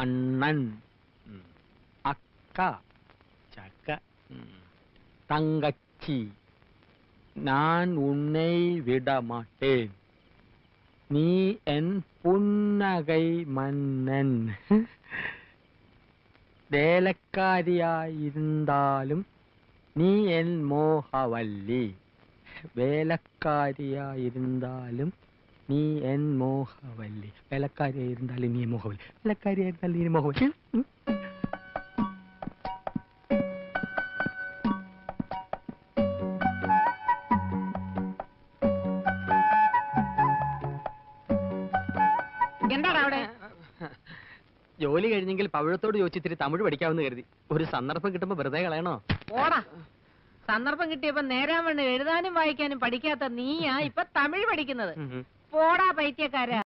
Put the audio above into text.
അണ്ണൻ, അക്ക, ചക്ക, തങ്കച്ചി. ഞാൻ ഉണ്ണை വിട മാട്ടേൻ, നീ എൻ പുന്നകൈ മന്നൻ. വേലക്കാരിയായിരുന്നാലും നീ എൻ മോഹവല്ലി. വേലക്കാരിയായിരുന്നാലും നീ എൻ മോഹവല്ലി. വേലക്കാരിയായിരുന്നാലും നീ മോഹവല്ലി. വേലക്കാരിയായിരുന്നാലും നീ മോഹവല്ലി. എന്താണ് അവിടെ? ജോലി കഴിഞ്ഞെങ്കിൽ പവിഴത്തോട് ചോദിച്ചിത്തിരി തമിഴ് പഠിക്കാമെന്ന് കരുതി. ഒരു സന്ദർഭം കിട്ടുമ്പോ വെറുതെ കളയണോ? ഓടാ, സന്ദർഭം കിട്ടിയപ്പോ നേരാൻ വേണ്ടി എഴുതാനും വായിക്കാനും പഠിക്കാത്ത നീയാ ഇപ്പൊ തമിഴ് പഠിക്കുന്നത്. പോടാ പൈത്യക്കാരാ.